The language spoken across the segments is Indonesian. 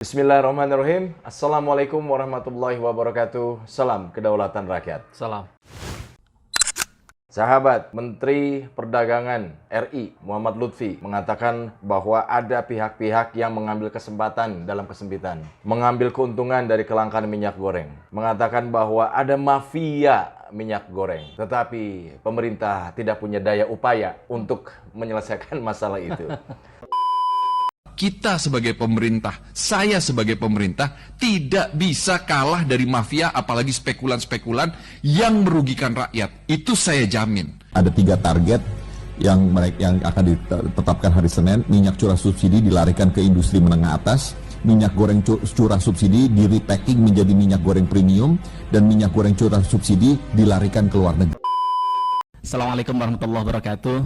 Bismillahirrahmanirrahim. Assalamualaikum warahmatullahi wabarakatuh. Salam kedaulatan rakyat. Salam. Sahabat, Menteri Perdagangan RI Muhammad Lutfi mengatakan bahwa ada pihak-pihak yang mengambil kesempatan dalam kesempitan, mengambil keuntungan dari kelangkaan minyak goreng. Mengatakan bahwa ada mafia minyak goreng, tetapi pemerintah tidak punya daya upaya untuk menyelesaikan masalah itu. Kita sebagai pemerintah, saya sebagai pemerintah tidak bisa kalah dari mafia, apalagi spekulan-spekulan yang merugikan rakyat. Itu saya jamin. Ada 3 target yang akan ditetapkan hari Senin. Minyak curah subsidi dilarikan ke industri menengah atas, minyak goreng curah subsidi di repacking menjadi minyak goreng premium, dan minyak goreng curah subsidi dilarikan ke luar negeri. Assalamualaikum warahmatullahi wabarakatuh.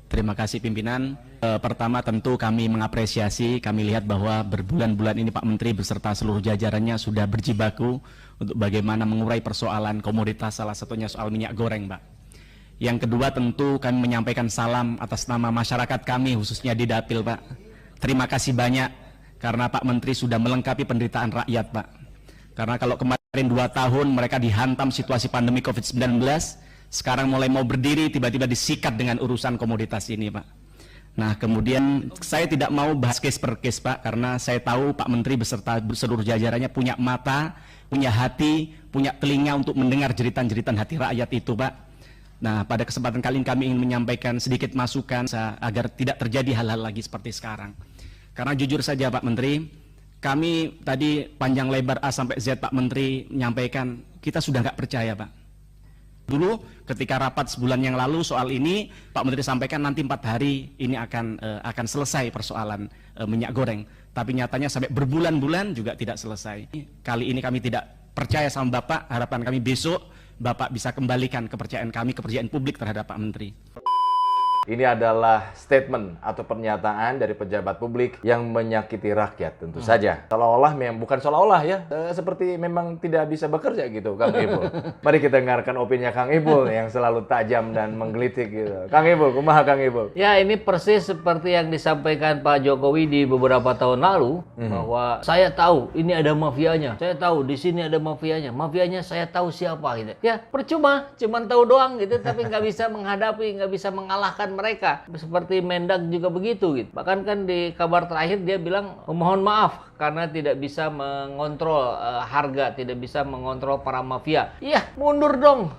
Terima kasih pimpinan. Pertama tentu kami mengapresiasi, kami lihat bahwa berbulan-bulan ini Pak Menteri beserta seluruh jajarannya sudah berjibaku untuk bagaimana mengurai persoalan komoditas, salah satunya soal minyak goreng, Pak. Yang kedua tentu kami menyampaikan salam atas nama masyarakat kami khususnya di Dapil, Pak. Terima kasih banyak karena Pak Menteri sudah melengkapi penderitaan rakyat, Pak. Karena kalau kemarin 2 tahun mereka dihantam situasi pandemi COVID-19, sekarang mulai mau berdiri, tiba-tiba disikat dengan urusan komoditas ini, Pak. Nah, kemudian saya tidak mau bahas case per case, Pak, karena saya tahu Pak Menteri beserta seluruh jajarannya punya mata, punya hati, punya telinga untuk mendengar jeritan-jeritan hati rakyat itu, Pak. Nah, pada kesempatan kali ini kami ingin menyampaikan sedikit masukan agar tidak terjadi hal-hal lagi seperti sekarang. Karena jujur saja, Pak Menteri, kami tadi panjang lebar A sampai Z Pak Menteri menyampaikan, kita sudah nggak percaya, Pak. Dulu ketika rapat sebulan yang lalu soal ini Pak Menteri sampaikan nanti 4 hari ini akan selesai persoalan minyak goreng, tapi nyatanya sampai berbulan-bulan juga tidak selesai. Kali ini kami tidak percaya sama Bapak, harapan kami besok Bapak bisa kembalikan kepercayaan kami, kepercayaan publik terhadap Pak Menteri. Ini adalah statement atau pernyataan dari pejabat publik yang menyakiti rakyat tentu saja. Seolah-olah bukan seolah-olah ya, seperti memang tidak bisa bekerja gitu Kang Ibul. Mari kita dengarkan opini Kang Ibul yang selalu tajam dan menggelitik gitu. Kang Ibul, kumaha Kang Ibul? Ya, ini persis seperti yang disampaikan Pak Jokowi di beberapa tahun lalu, bahwa saya tahu ini ada mafianya, saya tahu di sini ada mafianya, mafianya saya tahu siapa gitu. Ya percuma, cuman tahu doang gitu, tapi nggak bisa menghadapi, nggak bisa mengalahkan mereka. Seperti Mendak juga begitu gitu. Bahkan kan di kabar terakhir dia bilang mohon maaf karena tidak bisa mengontrol harga, tidak bisa mengontrol para mafia. Iya, mundur dong.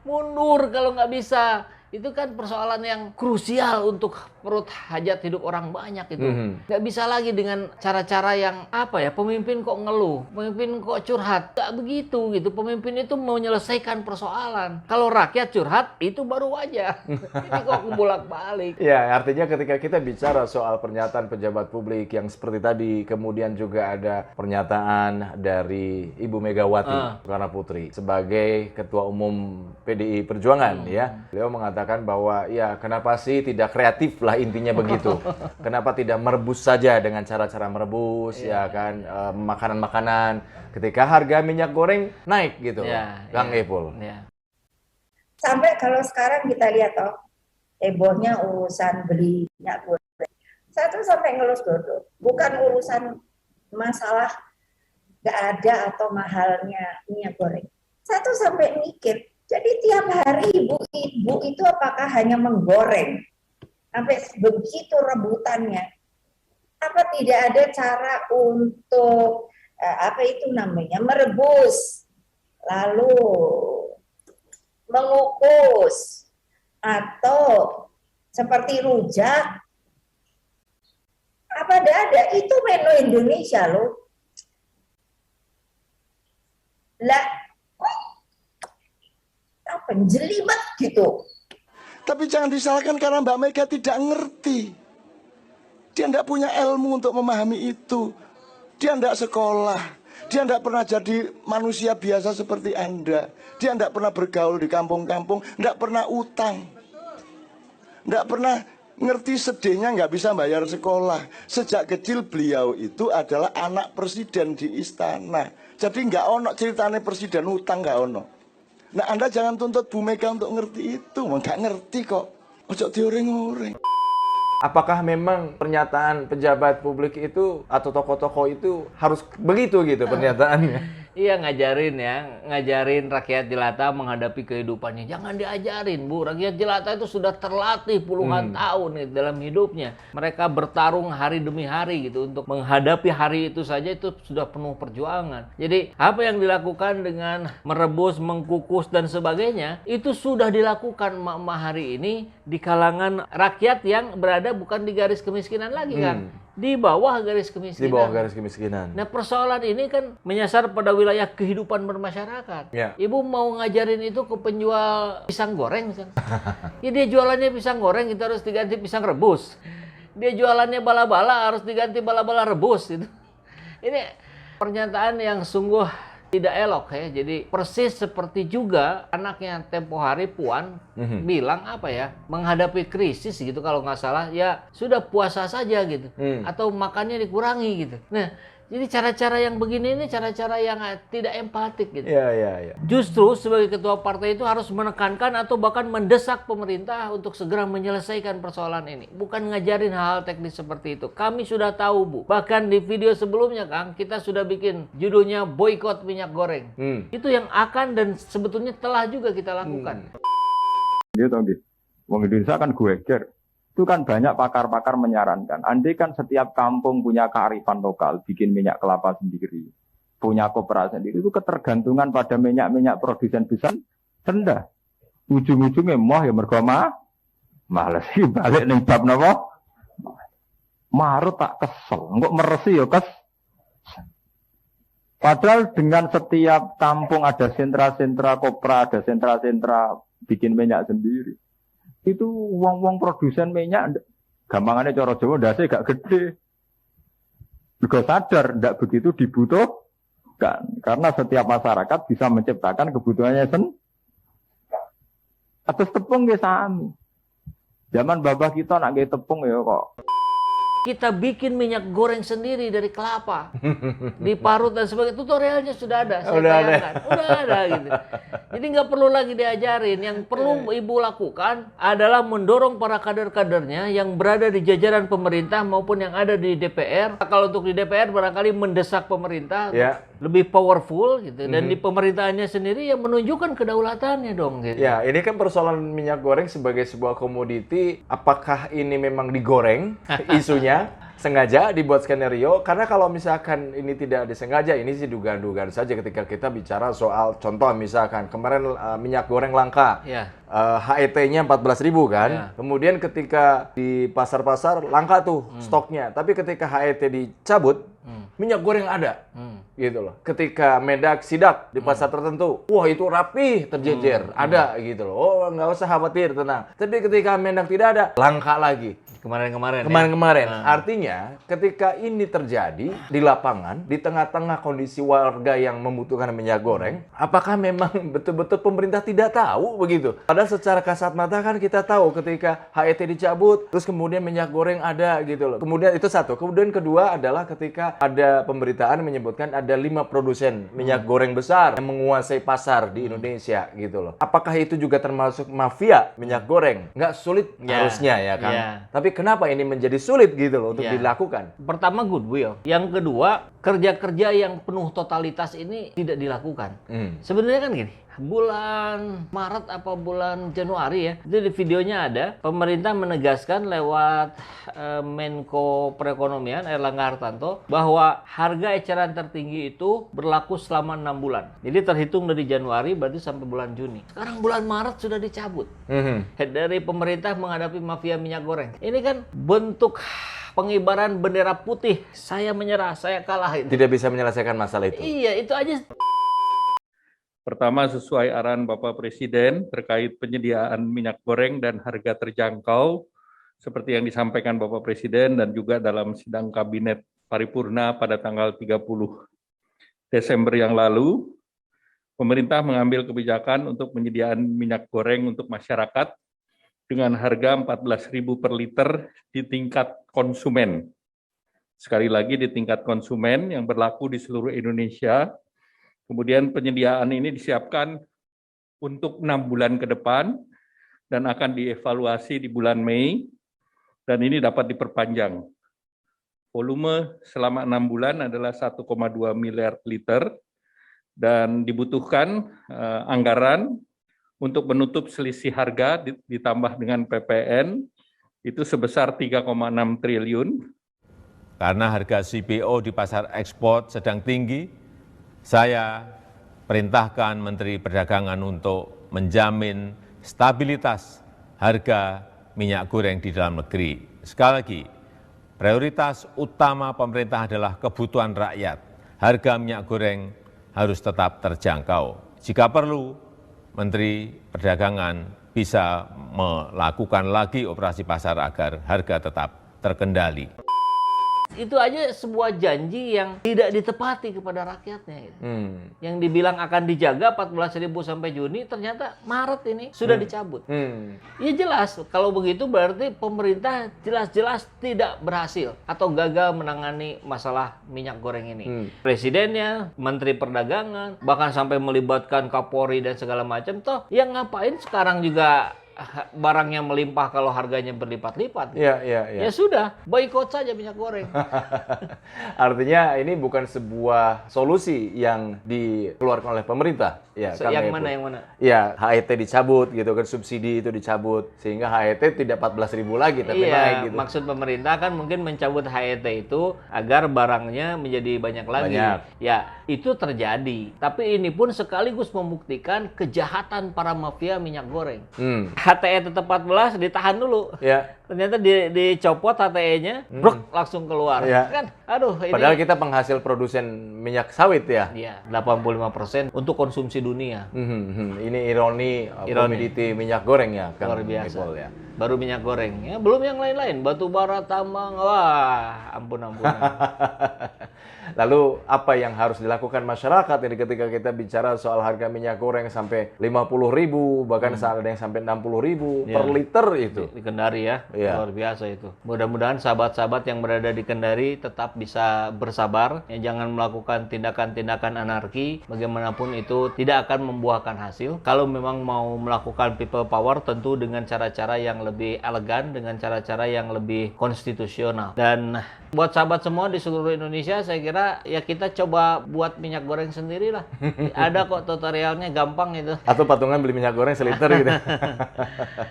Mundur kalau nggak bisa. Itu kan persoalan yang krusial untuk perut hajat hidup orang banyak itu. Nggak bisa lagi dengan cara-cara yang pemimpin kok ngeluh, pemimpin kok curhat. Nggak begitu gitu. Pemimpin itu mau menyelesaikan persoalan. Kalau rakyat curhat itu baru wajar. Ini kok bolak-balik. Ya, artinya ketika kita bicara soal pernyataan pejabat publik yang seperti tadi, kemudian juga ada pernyataan dari Ibu Megawati Soekarno Putri sebagai Ketua Umum PDI Perjuangan ya. Beliau mengatakan bahwa ya kenapa sih tidak kreatif lah intinya begitu. Kenapa tidak merebus saja dengan cara-cara merebus ya kan makanan-makanan ketika harga minyak goreng naik gitu. Kang Ipul. Sampai kalau sekarang kita lihat hebohnya urusan beli minyak goreng. Saya tuh sampai ngelus dodo. Bukan urusan masalah nggak ada atau mahalnya minyak goreng. Saya tuh sampai mikir, jadi tiap hari ibu-ibu itu apakah hanya menggoreng? Sampai begitu rebutannya. Apa tidak ada cara untuk merebus, lalu mengukus, atau seperti rujak? Apa ada? Itu menu Indonesia loh. Lah, penjelimet gitu. Tapi jangan disalahkan karena Mbak Mega tidak ngerti. Dia tidak punya ilmu untuk memahami itu. Dia tidak sekolah. Dia tidak pernah jadi manusia biasa seperti Anda. Dia tidak pernah bergaul di kampung-kampung. Tidak pernah utang. Tidak pernah ngerti sedihnya nggak bisa bayar sekolah. Sejak kecil beliau itu adalah anak presiden di istana. Jadi nggak ono ceritanya presiden utang, nggak ono. Nah, Anda jangan tuntut Bu Mega untuk ngerti itu, nggak ngerti kok. Ojo dioreng-oreng. Apakah memang pernyataan pejabat publik itu atau tokoh-tokoh itu harus begitu gitu pernyataannya? Iya, ngajarin rakyat jelata menghadapi kehidupannya. Jangan diajarin, Bu. Rakyat jelata itu sudah terlatih puluhan tahun gitu, dalam hidupnya. Mereka bertarung hari demi hari gitu untuk menghadapi hari itu saja itu sudah penuh perjuangan. Jadi apa yang dilakukan dengan merebus, mengkukus dan sebagainya itu sudah dilakukan emak-emak hari ini di kalangan rakyat yang berada bukan di garis kemiskinan lagi kan. Di bawah garis kemiskinan. Di bawah garis kemiskinan. Nah, persoalan ini kan menyasar pada wilayah kehidupan bermasyarakat. Ya. Ibu mau ngajarin itu ke penjual pisang goreng misalnya. Ya dia jualannya pisang goreng, itu harus diganti pisang rebus. Dia jualannya bala-bala, harus diganti bala-bala rebus gitu. Ini pernyataan yang sungguh tidak elok ya. Jadi persis seperti juga anaknya tempo hari Puan bilang apa ya, menghadapi krisis gitu kalau nggak salah, ya sudah puasa saja gitu. Atau makannya dikurangi gitu. Nah, jadi cara-cara yang begini ini cara-cara yang tidak empatik gitu. Iya. Justru sebagai ketua partai itu harus menekankan atau bahkan mendesak pemerintah untuk segera menyelesaikan persoalan ini. Bukan ngajarin hal-hal teknis seperti itu. Kami sudah tahu, Bu. Bahkan di video sebelumnya, Kang, kita sudah bikin judulnya boykot minyak goreng. Itu yang akan dan sebetulnya telah juga kita lakukan. Gitu, Wong Indonesia kan geger. Itu kan banyak pakar-pakar menyarankan. Andai kan setiap kampung punya kearifan lokal, bikin minyak kelapa sendiri, punya koperasi sendiri, itu ketergantungan pada minyak-minyak produsen besar rendah. Ujung-ujungnya ya mergo males sih balik ning bab napa? Marut tak kesel, engko meresi ya Padahal dengan setiap kampung ada sentra-sentra kopra, ada sentra-sentra bikin minyak sendiri. Itu wong-wong produsen minyak gampangannya cara Jawa ndase gak gede. Juga sadar ndak begitu dibutuhkan karena setiap masyarakat bisa menciptakan kebutuhannya sendiri. Atas tepung ya sami. Zaman babah kita nak nggih tepung ya kok. Kita bikin minyak goreng sendiri dari kelapa, diparut dan sebagainya. Tutorialnya sudah ada, Udah ada gitu. Jadi nggak perlu lagi diajarin. Yang perlu ibu lakukan adalah mendorong para kader-kadernya yang berada di jajaran pemerintah maupun yang ada di DPR. Kalau untuk di DPR barangkali mendesak pemerintah lebih powerful gitu. Dan di pemerintahannya sendiri yang menunjukkan kedaulatannya dong. Gitu. Ya, ini kan persoalan minyak goreng sebagai sebuah komoditi. Apakah ini memang digoreng isunya? Sengaja dibuat skenario, karena kalau misalkan ini tidak disengaja, ini sih dugaan-dugaan saja ketika kita bicara soal contoh misalkan kemarin minyak goreng langka, HET-nya 14.000 kan, kemudian ketika di pasar-pasar langka tuh stoknya, tapi ketika HET dicabut, minyak goreng ada, gitu loh. Ketika Mendak sidak di pasar tertentu, wah itu rapi, terjejer, ada gitu loh. Oh nggak usah khawatir, tenang. Tapi ketika Mendak tidak ada, langka lagi. Kemarin-kemarin. Artinya ketika ini terjadi di lapangan, di tengah-tengah kondisi warga yang membutuhkan minyak goreng, apakah memang betul-betul pemerintah tidak tahu begitu? Padahal secara kasat mata kan kita tahu ketika HET dicabut, terus kemudian minyak goreng ada gitu loh. Kemudian itu satu. Kemudian kedua adalah ketika ada pemberitaan menyebutkan ada 5 produsen minyak goreng besar yang menguasai pasar di Indonesia gitu loh. Apakah itu juga termasuk mafia minyak goreng? Nggak sulit harusnya ya kan? Tapi kenapa ini menjadi sulit gitu loh untuk dilakukan? Pertama goodwill. Yang kedua, kerja-kerja yang penuh totalitas ini tidak dilakukan. Sebenarnya kan gini, bulan Maret apa bulan Januari ya, itu di videonya ada, pemerintah menegaskan lewat Menko Perekonomian Airlangga Hartarto bahwa harga eceran tertinggi itu berlaku selama 6 bulan. Jadi terhitung dari Januari berarti sampai bulan Juni. Sekarang bulan Maret sudah dicabut. Dari pemerintah menghadapi mafia minyak goreng. Ini kan bentuk pengibaran bendera putih. Saya menyerah, saya kalah. Tidak bisa menyelesaikan masalah itu. Iya, itu aja. Pertama, sesuai arahan Bapak Presiden terkait penyediaan minyak goreng dan harga terjangkau, seperti yang disampaikan Bapak Presiden dan juga dalam sidang Kabinet Paripurna pada tanggal 30 Desember yang lalu, pemerintah mengambil kebijakan untuk penyediaan minyak goreng untuk masyarakat dengan harga 14.000 per liter di tingkat konsumen. Sekali lagi di tingkat konsumen yang berlaku di seluruh Indonesia. Kemudian penyediaan ini disiapkan untuk 6 bulan ke depan dan akan dievaluasi di bulan Mei dan ini dapat diperpanjang. Volume selama 6 bulan adalah 1,2 miliar liter dan dibutuhkan anggaran untuk menutup selisih harga ditambah dengan PPN itu sebesar 3,6 triliun. Karena harga CPO di pasar ekspor sedang tinggi, saya perintahkan Menteri Perdagangan untuk menjamin stabilitas harga minyak goreng di dalam negeri. Sekali lagi, prioritas utama pemerintah adalah kebutuhan rakyat. Harga minyak goreng harus tetap terjangkau. Jika perlu, Menteri Perdagangan bisa melakukan lagi operasi pasar agar harga tetap terkendali. Itu aja sebuah janji yang tidak ditepati kepada rakyatnya. Gitu. Yang dibilang akan dijaga 14.000 sampai Juni, ternyata Maret ini sudah dicabut. Ya jelas, kalau begitu berarti pemerintah jelas-jelas tidak berhasil atau gagal menangani masalah minyak goreng ini. Presidennya, Menteri Perdagangan, bahkan sampai melibatkan Kapolri dan segala macam. Toh, yang ngapain sekarang juga barangnya melimpah kalau harganya berlipat-lipat. Ya sudah, boikot saja minyak goreng. Artinya ini bukan sebuah solusi yang dikeluarkan oleh pemerintah. Ya, yang mana? Ya, HET dicabut gitu kan, subsidi itu dicabut sehingga HET tidak 14.000 lagi tapi naik gitu. Maksud pemerintah kan mungkin mencabut HET itu agar barangnya menjadi banyak lagi. Ya, itu terjadi. Tapi ini pun sekaligus membuktikan kejahatan para mafia minyak goreng. HTE tetap 14, ditahan dulu. Ya. Ternyata dicopot HTE-nya, langsung keluar. Ya. Kan, aduh ini. Padahal kita penghasil produsen minyak sawit ya. Iya, 85% untuk konsumsi dunia. Ini ironi komoditi minyak goreng ya, Kang Luar biasa. Ipol ya. Baru minyak goreng, ya belum yang lain-lain, batu bara, tambang, wah, ampun-ampunan. Lalu apa yang harus dilakukan masyarakat ini ketika kita bicara soal harga minyak goreng sampai 50.000, bahkan saat ada yang sampai 60.000 per liter itu. Di Kendari ya, luar biasa itu. Mudah-mudahan sahabat-sahabat yang berada di Kendari tetap bisa bersabar, ya, jangan melakukan tindakan-tindakan anarki, bagaimanapun itu tidak akan membuahkan hasil. Kalau memang mau melakukan people power, tentu dengan cara-cara yang lebih elegan, dengan cara-cara yang lebih konstitusional. Dan buat sahabat semua di seluruh Indonesia, saya kira ya kita coba buat minyak goreng sendiri lah. Ada kok tutorialnya, gampang itu. Atau patungan beli minyak goreng seliter gitu.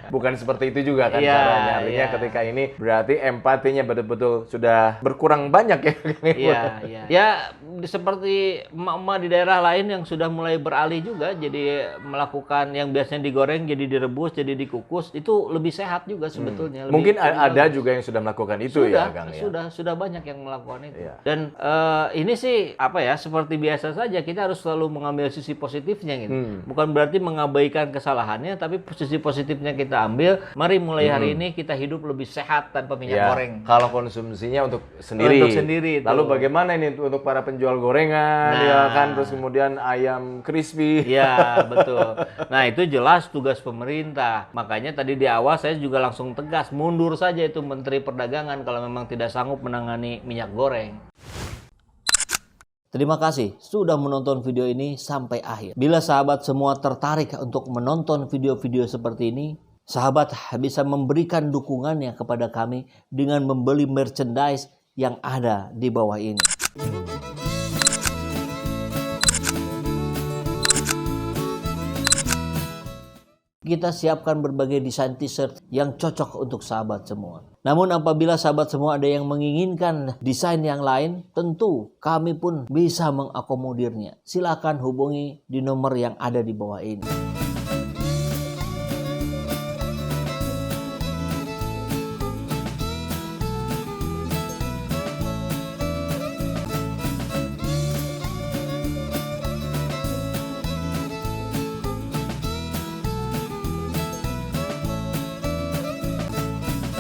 Bukan seperti itu juga kan caranya. Artinya ketika ini berarti empatinya betul-betul sudah berkurang banyak ya. Ya seperti emak-emak di daerah lain yang sudah mulai beralih juga, jadi melakukan yang biasanya digoreng jadi direbus, jadi dikukus, itu lebih sehat juga sebetulnya. Mungkin ada juga yang sudah melakukan itu ya, Kang ya. Sudah banyak yang melakukan itu. Dan ini sih apa ya, seperti biasa saja, kita harus selalu mengambil sisi positifnya gitu. Bukan berarti mengabaikan kesalahannya, tapi sisi positifnya kita ambil. Mari mulai hari ini kita hidup lebih sehat tanpa minyak goreng. Kalau konsumsinya untuk sendiri. Lalu bagaimana ini untuk para penjual gorengan, ya kan, terus kemudian ayam crispy. Ya, betul. Nah, itu jelas tugas pemerintah. Makanya tadi di awal saya juga langsung tegas, mundur saja itu Menteri Perdagangan kalau memang tidak sanggup menangani minyak goreng. Terima kasih sudah menonton video ini sampai akhir. Bila sahabat semua tertarik untuk menonton video-video seperti ini, sahabat bisa memberikan dukungannya kepada kami dengan membeli merchandise yang ada di bawah ini. Kita siapkan berbagai desain t-shirt yang cocok untuk sahabat semua. Namun apabila sahabat semua ada yang menginginkan desain yang lain, tentu kami pun bisa mengakomodirnya. Silakan hubungi di nomor yang ada di bawah ini.